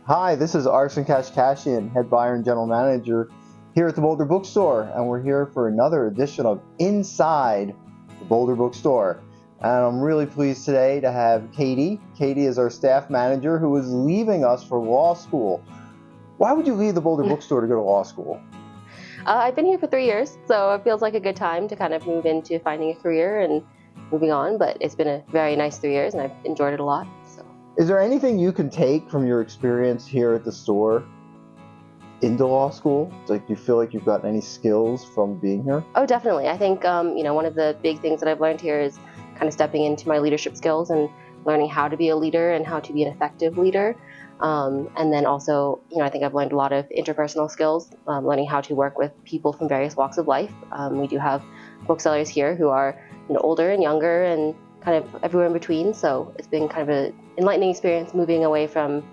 Hi, this is Arsen Kashkashian, head buyer and general manager here at the Boulder Bookstore, and we're here for another edition of Inside the Boulder Bookstore. And I'm really pleased today to have Katie. Katie is our staff manager who is leaving us for law school. Why would you leave the Boulder Bookstore to go to law school? I've been here for 3 years, so it feels like a good time to kind of move into finding a career and moving on, but it's been a very nice 3 years and I've enjoyed it a lot. So. Is there anything you can take from your experience here at the store into law school? Like, do you feel like you've gotten any skills from being here? Oh, definitely. I think, one of the big things that I've learned here is kind of stepping into my leadership skills and learning how to be a leader and how to be an effective leader. And then also, I think I've learned a lot of interpersonal skills, learning how to work with people from various walks of life. We do have booksellers here who are, older and younger and kind of everywhere in between. So it's been kind of an enlightening experience moving away from,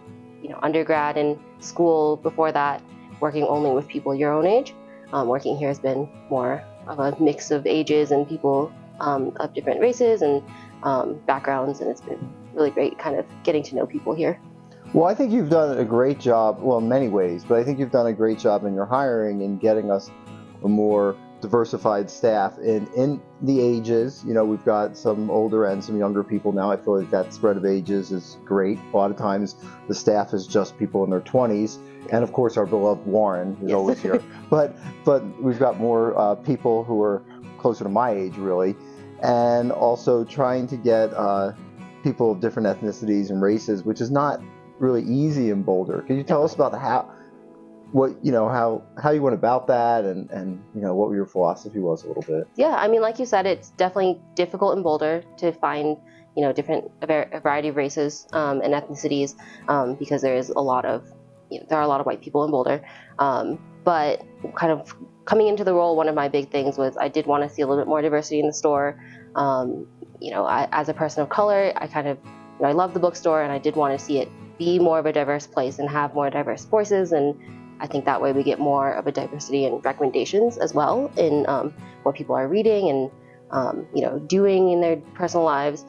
undergrad and school before that, working only with people your own age. Working here has been more of a mix of ages and people of different races and backgrounds, and it's been really great kind of getting to know people here. Well, I think you've done a great job, well, in many ways, but I think you've done a great job in your hiring and getting us a more diversified staff in the ages. We've got some older and some younger people now. I feel like that spread of ages is great. A lot of times the staff is just people in their 20s, and of course our beloved Warren is always here. But we've got more people who are closer to my age, really, and also trying to get people of different ethnicities and races, which is not really easy in Boulder. Can you tell us about how you went about that and what your philosophy was a little bit? Yeah, I mean, like you said, it's definitely difficult in Boulder to find a variety of races and ethnicities because there are a lot of white people in Boulder. But kind of coming into the role, one of my big things was I did want to see a little bit more diversity in the store. As a person of color, I love the bookstore and I did want to see it be more of a diverse place and have more diverse voices, and I think that way we get more of a diversity in recommendations as well in what people are reading and doing in their personal lives.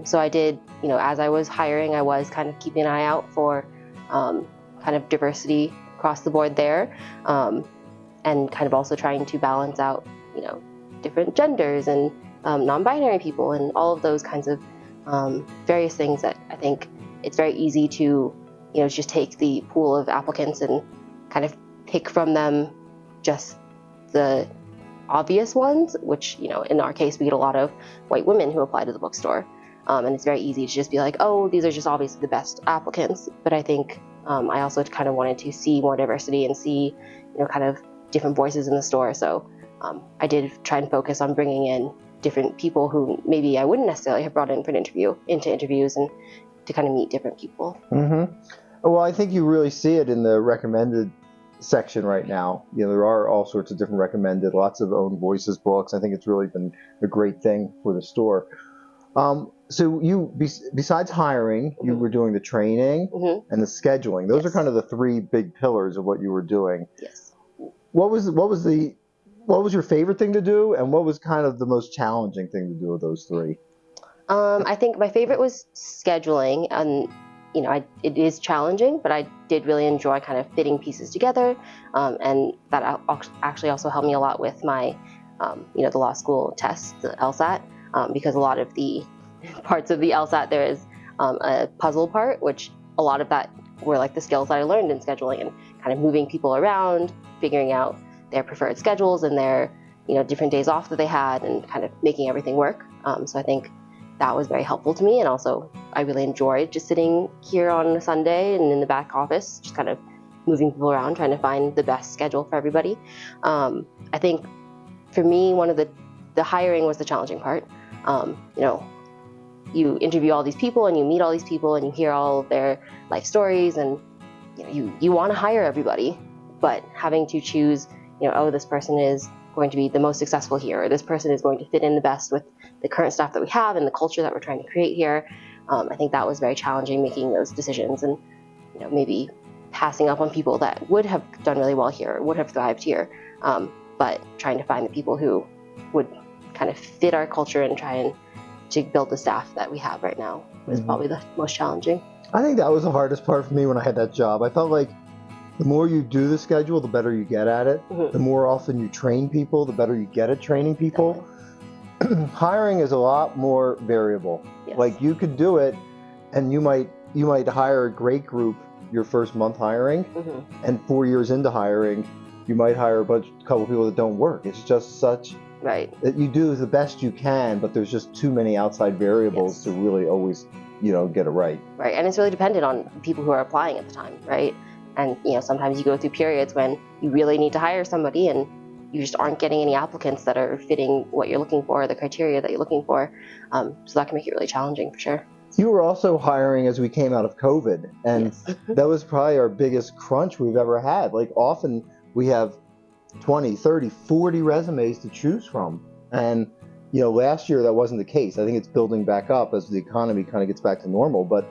So I did, as I was hiring, I was kind of keeping an eye out for kind of diversity across the board there, and kind of also trying to balance out different genders and non-binary people and all of those kinds of various things that I think it's very easy to just take the pool of applicants and kind of pick from them just the obvious ones, which in our case we get a lot of white women who apply to the bookstore, and it's very easy to just be like, oh, these are just obviously the best applicants. But I think I also kind of wanted to see more diversity and see kind of different voices in the store. So I did try and focus on bringing in different people who maybe I wouldn't necessarily have brought in for an interview into interviews and to kind of meet different people. Mm-hmm. Well, I think you really see it in the recommended section right now. There are all sorts of different recommended, lots of own voices books. I think it's really been a great thing for the store. So you, besides hiring, you were doing the training and the scheduling. Those are kind of the three big pillars of what you were doing. Yes. What was your favorite thing to do, and what was kind of the most challenging thing to do of those three? I think my favorite was scheduling, and it is challenging, but I did really enjoy kind of fitting pieces together, and that actually also helped me a lot with my, the law school test, the LSAT, because a lot of the parts of the LSAT there is a puzzle part, which a lot of that were like the skills that I learned in scheduling and kind of moving people around, figuring out their preferred schedules and their different days off that they had, and kind of making everything work. So I think that was very helpful to me, and also I really enjoyed just sitting here on a Sunday and in the back office, just kind of moving people around, trying to find the best schedule for everybody. I think for me, one of the hiring was the challenging part. You interview all these people and you meet all these people and you hear all of their life stories, and you want to hire everybody, but having to choose, this person is going to be the most successful here, or this person is going to fit in the best with the current staff that we have and the culture that we're trying to create here. I think that was very challenging, making those decisions and maybe passing up on people that would have done really well here, would have thrived here, but trying to find the people who would kind of fit our culture and try and to build the staff that we have right now was probably the most challenging. I think that was the hardest part for me when I had that job. I felt like the more you do the schedule, the better you get at it. Mhm. The more often you train people, the better you get at training people. Hiring is a lot more variable. Yes. Like you could do it, and you might hire a great group your first month hiring, and 4 years into hiring, you might hire a couple people that don't work. It's just such Right. that you do the best you can, but there's just too many outside variables Yes. to really always, get it right. Right, and it's really dependent on people who are applying at the time, right? And sometimes you go through periods when you really need to hire somebody and you just aren't getting any applicants that are fitting what you're looking for, the criteria that you're looking for. So that can make it really challenging for sure. You were also hiring as we came out of COVID, and Yes. that was probably our biggest crunch we've ever had. Like often we have 20, 30, 40 resumes to choose from. And, last year that wasn't the case. I think it's building back up as the economy kind of gets back to normal. But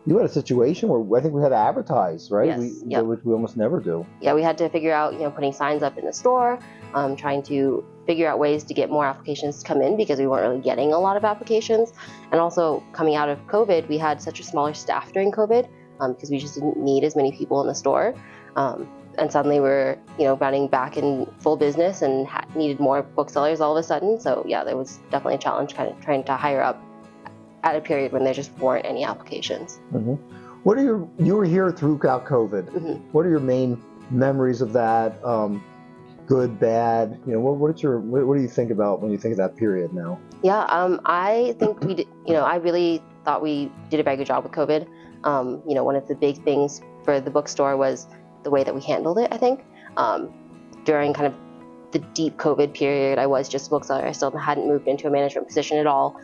you had a situation where I think we had to advertise, right? Yes, yep. Which we almost never do. Yeah, we had to figure out, putting signs up in the store, trying to figure out ways to get more applications to come in because we weren't really getting a lot of applications. And also coming out of COVID, we had such a smaller staff during COVID because we just didn't need as many people in the store. And suddenly we're, running back in full business and needed more booksellers all of a sudden. So yeah, there was definitely a challenge kind of trying to hire up at a period when there just weren't any applications. Mm-hmm. You were here throughout COVID. Mm-hmm. What are your main memories of that? Good, bad? What do you think about when you think of that period now? Yeah, I think we did, I really thought we did a very good job with COVID. One of the big things for the bookstore was the way that we handled it, I think. During kind of the deep COVID period, I was just a bookseller. I still hadn't moved into a management position at all.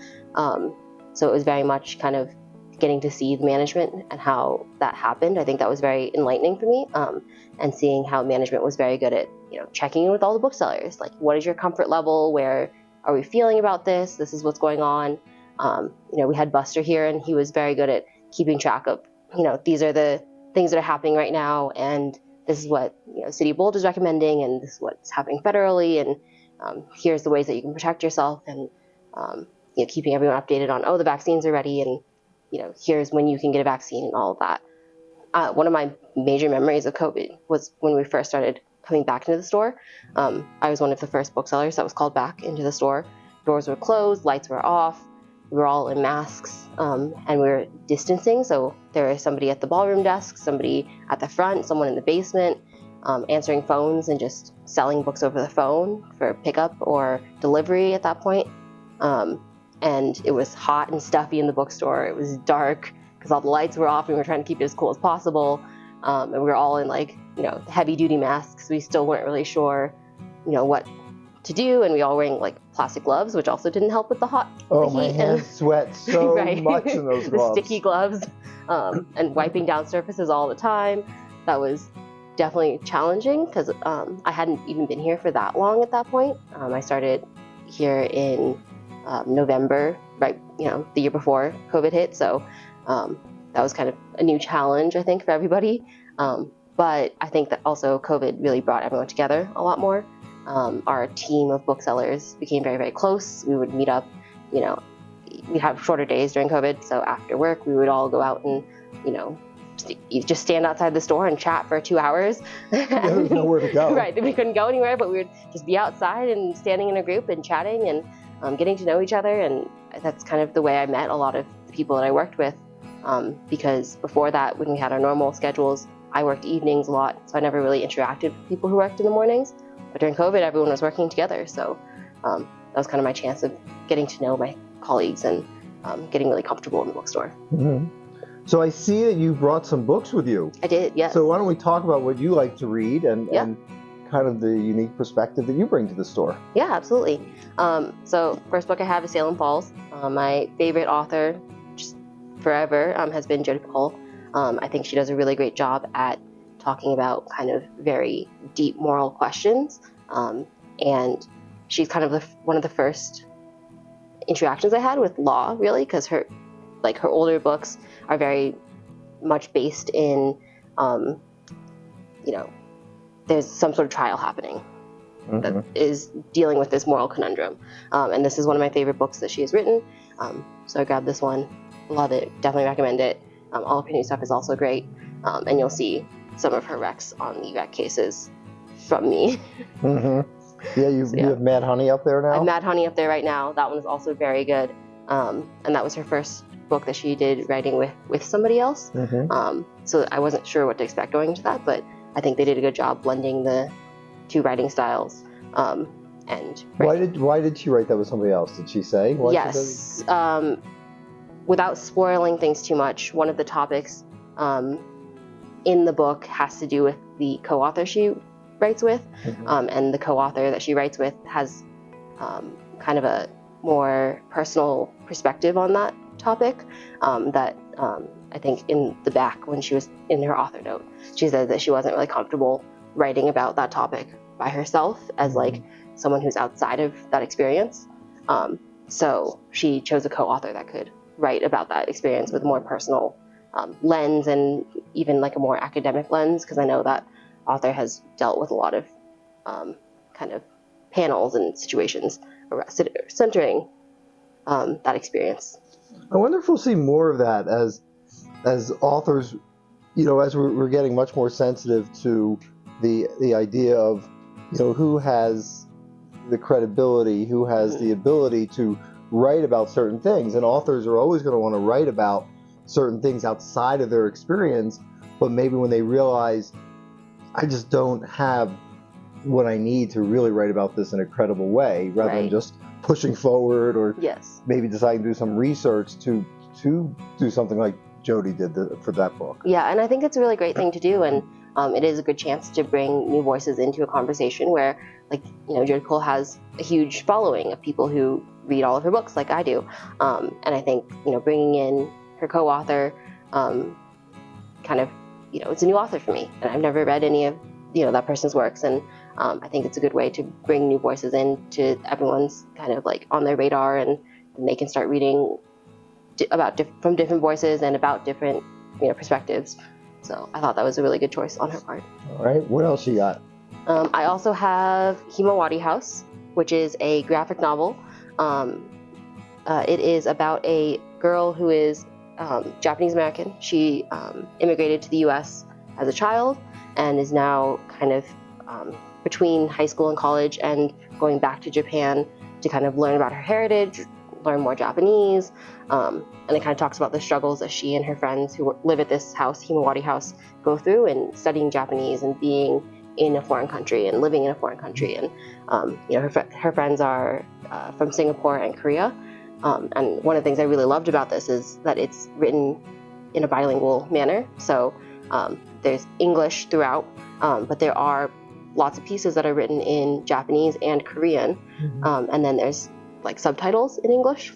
So it was very much kind of getting to see the management and how that happened. I think that was very enlightening for me. And seeing how management was very good at, checking in with all the booksellers. Like, what is your comfort level? Where are we feeling about this? This is what's going on. We had Buster here, and he was very good at keeping track of, these are the things that are happening right now, and this is what City of Boulder is recommending, and this is what's happening federally, and here's the ways that you can protect yourself, and keeping everyone updated on, the vaccines are ready, and here's when you can get a vaccine and all of that. One of my major memories of COVID was when we first started coming back into the store. I was one of the first booksellers that was called back into the store. Doors were closed, lights were off, we were all in masks, and we were distancing. So there was somebody at the ballroom desk, somebody at the front, someone in the basement, answering phones and just selling books over the phone for pickup or delivery at that point. And it was hot and stuffy in the bookstore. It was dark because all the lights were off and we were trying to keep it as cool as possible. And we were all in heavy duty masks. We still weren't really sure, what to do. And we all wearing plastic gloves, which also didn't help with the heat. My hands sweat so right. much in those gloves. The sticky gloves, and wiping down surfaces all the time. That was definitely challenging because I hadn't even been here for that long at that point. I started here in November, right, the year before COVID hit. So that was kind of a new challenge, I think, for everybody. But I think that also COVID really brought everyone together a lot more. Our team of booksellers became very, very close. We would meet up, we'd have shorter days during COVID. So after work, we would all go out and, just stand outside the store and chat for 2 hours. There was nowhere to go. Right. We couldn't go anywhere, but we would just be outside and standing in a group and chatting and getting to know each other. And that's kind of the way I met a lot of the people that I worked with. Because before that, when we had our normal schedules, I worked evenings a lot. So I never really interacted with people who worked in the mornings. But during COVID, everyone was working together. So that was kind of my chance of getting to know my colleagues and getting really comfortable in the bookstore. Mm-hmm. So I see that you brought some books with you. I did, yes. So why don't we talk about what you like to read and kind of the unique perspective that you bring to the store? Yeah, absolutely. So first book I have is Salem Falls. My favorite author, just forever, has been Jodi Picoult. I think she does a really great job at talking about kind of very deep moral questions. And she's kind of one of the first interactions I had with law, really, because her older books are very much based in, there's some sort of trial happening that is dealing with this moral conundrum. And this is one of my favorite books that she has written. So I grabbed this one, love it, definitely recommend it. All of her new stuff is also great, and you'll see some of her recs on the rec cases from me. Yeah, you have Mad Honey up there now? I have Mad Honey up there right now. That one is also very good, and that was her first book that she did writing with somebody else. So I wasn't sure what to expect going into that, but I think they did a good job blending the two writing styles. And why did she write that with somebody else? Did she say? Yes. Without spoiling things too much, one of the topics in the book has to do with the co-author she writes with, and the co-author that she writes with has kind of a more personal perspective on that topic. That I think in the back when she was in her author note, she said that she wasn't really comfortable writing about that topic by herself as like someone who's outside of that experience. So she chose a co-author that could write about that experience with a more personal lens and even like a more academic lens, because I know that author has dealt with a lot of kind of panels and situations centering that experience. I wonder if we'll see more of that as authors, as we're getting much more sensitive to the idea of, who has the credibility, who has the ability to write about certain things. And authors are always going to want to write about certain things outside of their experience, but maybe when they realize, I just don't have what I need to really write about this in a credible way, rather than just pushing forward or maybe deciding to do some research to do something like Jody did for that book. Yeah, and I think it's a really great thing to do, and it is a good chance to bring new voices into a conversation where, like, Jodi Cole has a huge following of people who read all of her books like I do. And I think, bringing in her co-author kind of, it's a new author for me, and I've never read any of, that person's works. And I think it's a good way to bring new voices into everyone's kind of like on their radar, and they can start reading from different voices and about different, perspectives. So I thought that was a really good choice on her part. All right, what else you got? I also have Himawari House, which is a graphic novel. It is about a girl who is Japanese American. She immigrated to the U.S. as a child and is now kind of between high school and college and going back to Japan to kind of learn about her heritage, learn more Japanese. And it kind of talks about the struggles that she and her friends who live at this house, Himawari House, go through in studying Japanese and being in a foreign country and living in a foreign country. And her friends are from Singapore and Korea. And one of the things I really loved about this is that it's written in a bilingual manner. So there's English throughout, but there are lots of pieces that are written in Japanese and Korean. And then there's like subtitles in English,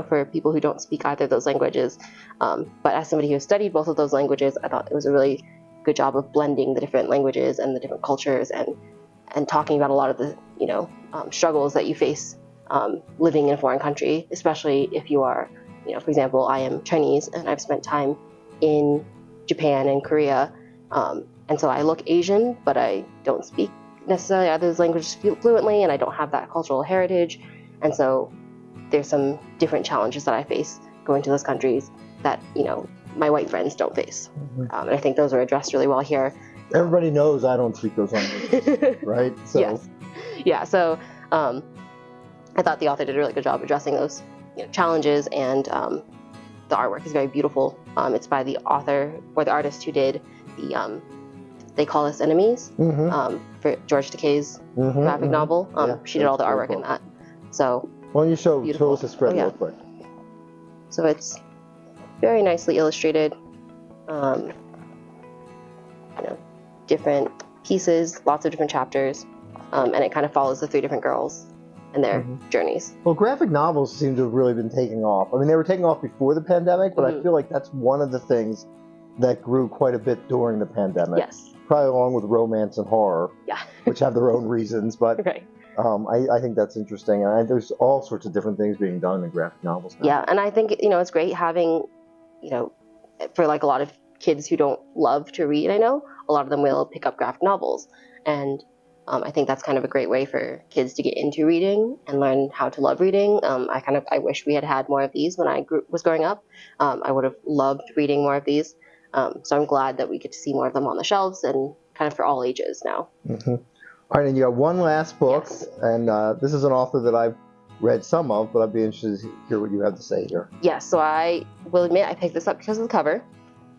for people who don't speak either of those languages. But as somebody who studied both of those languages, I thought it was a really good job of blending the different languages and the different cultures and talking about a lot of the, struggles that you face living in a foreign country, especially if you are, for example, I am Chinese and I've spent time in Japan and Korea. And so I look Asian, but I don't speak necessarily either of those languages fluently, and I don't have that cultural heritage. And so there's some different challenges that I face going to those countries that, my white friends don't face. And I think those are addressed really well here. Everybody knows I don't speak those languages, right? So. Yes. Yeah, so I thought the author did a really good job addressing those challenges, and the artwork is very beautiful. It's by the author or the artist who did the They Call Us Enemies for George Takei's graphic novel. She did all the artwork in that. So why don't you show us the spread real quick? So it's very nicely illustrated. Different pieces, lots of different chapters, and it kind of follows the three different girls and their journeys. Well, graphic novels seem to have really been taking off. I mean, they were taking off before the pandemic, but I feel like that's one of the things that grew quite a bit during the pandemic. Yes. Probably along with romance and horror, which have their own reasons, but I think that's interesting. And there's all sorts of different things being done in graphic novels now. Yeah, and I think, it's great having, for like a lot of kids who don't love to read, I know, a lot of them will pick up graphic novels. And I think that's kind of a great way for kids to get into reading and learn how to love reading. I wish we had had more of these when I was growing up. I would have loved reading more of these. So I'm glad that we get to see more of them on the shelves and kind of for all ages now. Mm-hmm. All right, and you got one last book, Yes. and this is an author that I've read some of, but I'd be interested to hear what you have to say here. Yes, so I will admit I picked this up because of the cover.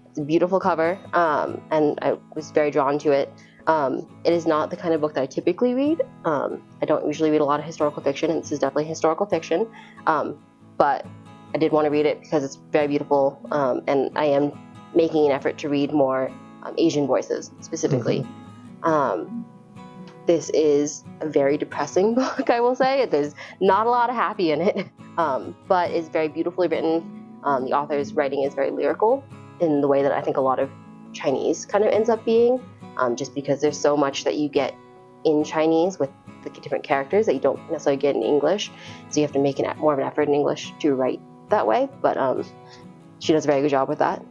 It's a beautiful cover, and I was very drawn to it. It is not the kind of book that I typically read. I don't usually read a lot of historical fiction, and this is definitely historical fiction. But I did want to read it because it's very beautiful, and I am making an effort to read more Asian voices specifically. Mm-hmm. This is a very depressing book, I will say. There's not a lot of happy in it, but it's very beautifully written. The author's writing is very lyrical in the way that I think a lot of Chinese kind of ends up being, just because there's so much that you get in Chinese with the different characters that you don't necessarily get in English. So you have to make more of an effort in English to write that way, but she does a very good job with that.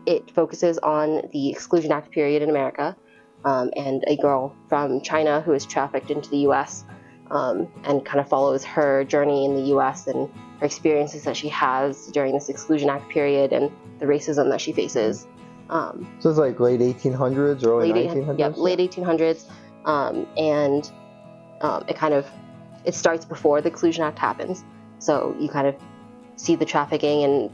It focuses on the Exclusion Act period in America, and a girl from China who is trafficked into the U.S. And kind of follows her journey in the U.S. and her experiences that she has during this Exclusion Act period and the racism that she faces. So it's like late 1800s, early 1900s? Yep, late 1800s. And it starts before the Exclusion Act happens. So you kind of see the trafficking and,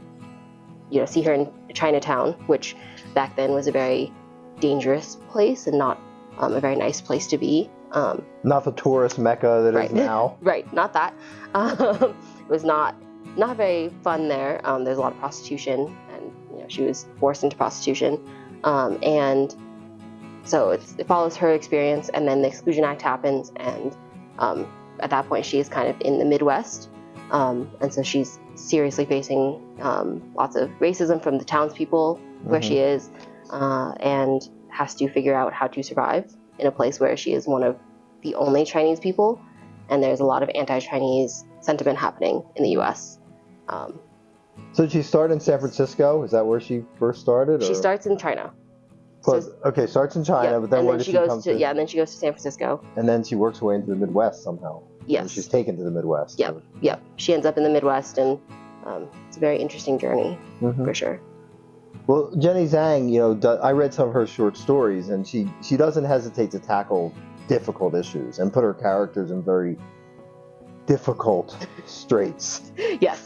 see her in Chinatown, which back then was a very dangerous place and not a very nice place to be. Not the tourist mecca that is now. Right, not that. It was not very fun there. There's a lot of prostitution, and she was forced into prostitution. And so it follows her experience, and then the Exclusion Act happens, and at that point she is kind of in the Midwest, and so she's seriously facing lots of racism from the townspeople where she is, and has to figure out how to survive in a place where she is one of the only Chinese people, and there's a lot of anti-Chinese sentiment happening in the U.S. So did she start in San Francisco? Is that where she first started? She starts in China. Starts in China, yeah, but then where does she come to? Yeah, and then she goes to San Francisco. And then she works her way into the Midwest somehow. Yes. And she's taken to the Midwest. Yep. She ends up in the Midwest, and it's a very interesting journey, for sure. Well, Jenny Zhang, I read some of her short stories, and she doesn't hesitate to tackle difficult issues and put her characters in very difficult straits. Yes.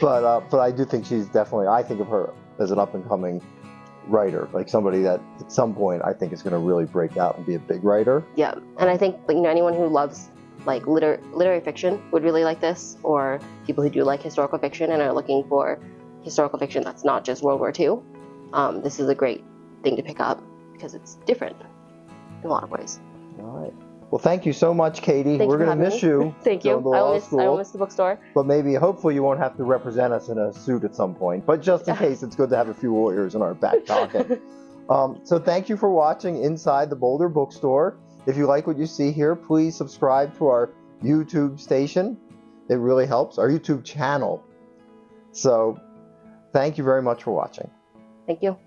But I do think I think of her as an up-and-coming writer, like somebody that at some point I think is going to really break out and be a big writer. Yeah, and I think anyone who loves like literary fiction would really like this, or people who do like historical fiction and are looking for historical fiction that's not just World War II. This is a great thing to pick up because it's different in a lot of ways. All right. Well, thank you so much, Katie. We're going to miss you. Thank you. I will miss the bookstore. But hopefully you won't have to represent us in a suit at some point. But just in case, it's good to have a few lawyers in our back pocket. So thank you for watching Inside the Boulder Bookstore. If you like what you see here, please subscribe to our YouTube station. It really helps. Our YouTube channel. So thank you very much for watching. Thank you.